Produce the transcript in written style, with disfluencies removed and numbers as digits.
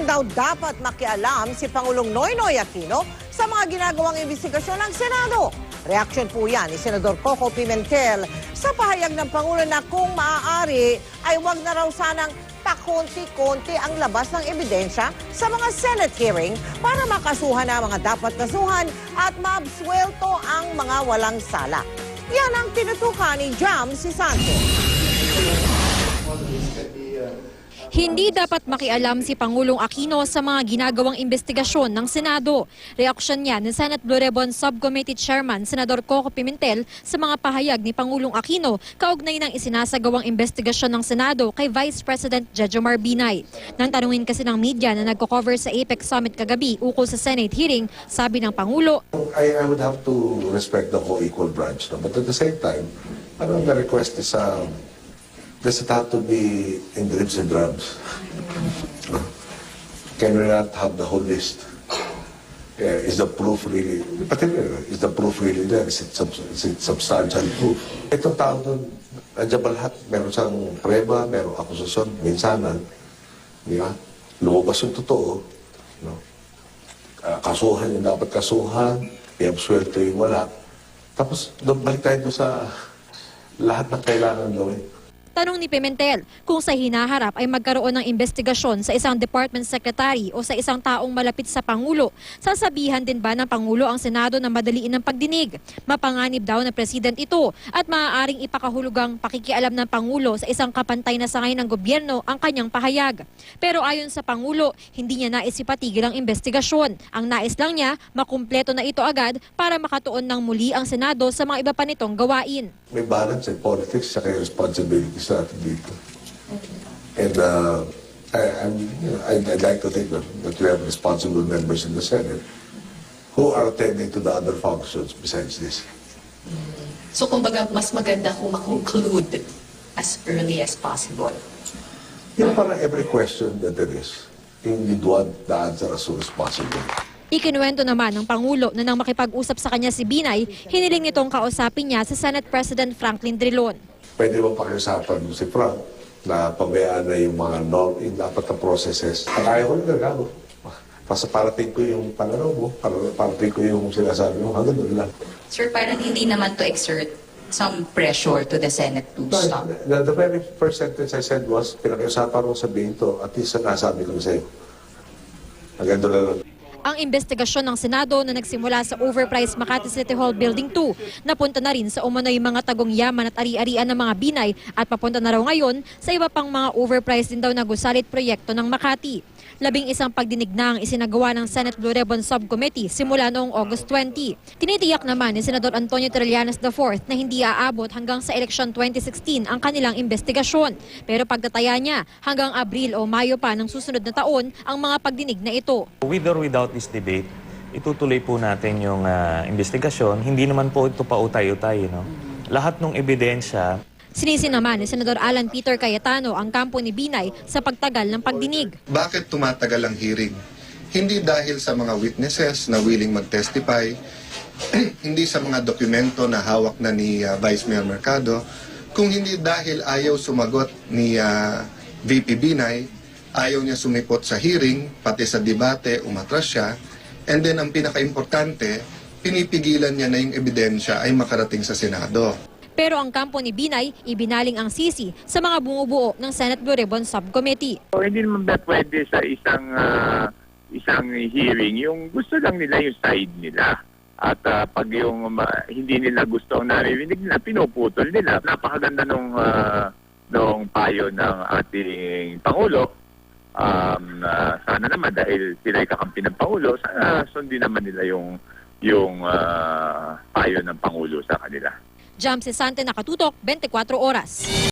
naman daw dapat makialam si Pangulong Noynoy Aquino sa mga ginagawang investigasyon ng Senado. Reaksyon po yan ni Senador Coco Pimentel sa pahayag ng Pangulo na kung maaari ay wag na raw sanang pakonti-konti ang labas ng ebidensya sa mga Senate hearing para makasuhan ang mga dapat kasuhan at maabsuelto ang mga walang sala. Yan ang tinutukan ni Jam si Santos. Hindi dapat makialam si Pangulong Aquino sa mga ginagawang investigasyon ng Senado. Reaksyon niya ni Senate Blue Ribbon Subcommittee Chairman Senador Coco Pimentel sa mga pahayag ni Pangulong Aquino kaugnay ng isinasagawang investigasyon ng Senado kay Vice President Jejomar Binay. Nang tanungin kasi ng media na nagko-cover sa APEC Summit kagabi ukol sa Senate hearing, sabi ng Pangulo, I would have to respect the co-equal branch, no? But at the same time, the request is does it have to be in dribs and drabs? Can we not have the whole list? Is the proof really, is the proof really there? Is it substantial proof? Itong tao doon, nandiyan ba lahat? Meron siyang preba, meron akusasyon, minsanan. Di ba? Lumabas yung totoo. No? Kasuhan yung dapat kasuhan, i-absuelto yung wala. Tapos, balik tayo doon sa lahat ng kailangan gawin. tanong ni Pimentel kung sa hinaharap ay magkaroon ng investigasyon sa isang department secretary o sa isang taong malapit sa Pangulo. Sasabihan din ba ng Pangulo ang Senado na madaliin ng pagdinig? Mapanganib daw na president ito at maaaring ipakahulugang pakikialam ng Pangulo sa isang kapantay na sangay ng gobyerno ang kanyang pahayag. Pero ayon sa Pangulo, hindi niya nais ipatigil ang investigasyon. Ang nais lang niya, makumpleto na ito agad para makatuon ng muli ang Senado sa mga iba pa nitong gawain. May balance in politics sa responsibilities natin dito. And I'd like to think that we have responsible members in the Senate who are attending to the other functions besides this. So kumbaga, mas maganda kung makonclude as early as possible. You know, para every question that there is, you need the answer as soon as possible. Ikinuwento naman ng Pangulo na nang makipag-usap sa kanya si Binay, hiniling nitong kausapin niya sa Senate President Franklin Drilon. Pwede ba pakiusapan mo si Frank na pabayaan na yung mga yung dapat na processes? At ayaw ko na gagawin. Parating ko yung pananaw mo, parating ko yung sinasabi mo, hanggang doon lang. Sir, parang hindi naman to exert some pressure to the Senate to stop. The very first sentence I said was, pinakiusapan mo sabihin to, at least nasabi ko sa'yo. Hanggang doon lang. Ang investigasyon ng Senado na nagsimula sa overpriced Makati City Hall Building 2 napunta na rin sa umano'y mga tagong yaman at ari-arian ng mga Binay at papunta na raw ngayon sa iba pang mga overpriced din daw na gusalit proyekto ng Makati. 11 pagdinig na ang isinagawa ng Senate Blue Ribbon Subcommittee simula noong August 20. Tinitiyak naman ni Senador Antonio Trillanes IV na hindi aabot hanggang sa eleksyon 2016 ang kanilang investigasyon. Pero pagtataya niya, hanggang Abril o Mayo pa ng susunod na taon ang mga pagdinig na ito. With or without this debate, itutuloy po natin yung investigasyon. Hindi naman po ito pautay-utay. No? Lahat ng ebidensya. Sinisi naman ni Senador Alan Peter Cayetano ang kampo ni Binay sa pagtagal ng pagdinig. Bakit tumatagal ang hearing? Hindi dahil sa mga witnesses na willing mag-testify, hindi sa mga dokumento na hawak na ni Vice Mayor Mercado, kung hindi dahil ayaw sumagot ni VP Binay, ayaw niya sumipot sa hearing, pati sa debate, umatras siya, and then ang pinaka-importante, pinipigilan niya na yung ebidensya ay makarating sa Senado. Pero ang kampo ni Binay, ibinaling ang sisi sa mga bumubuo ng Senate Blue Ribbon Subcommittee. Hindi naman ba pwede sa isang hearing, yung gusto lang nila yung side nila. At pag yung hindi nila gusto ang naririnig nila, pinuputol nila. Napakaganda nung payo ng ating Pangulo. Sana naman dahil sila'y kakampi ng Pangulo, sana sundin naman nila yung payo ng Pangulo sa kanila. Jam Cesante, Nakatutok, 24 Oras.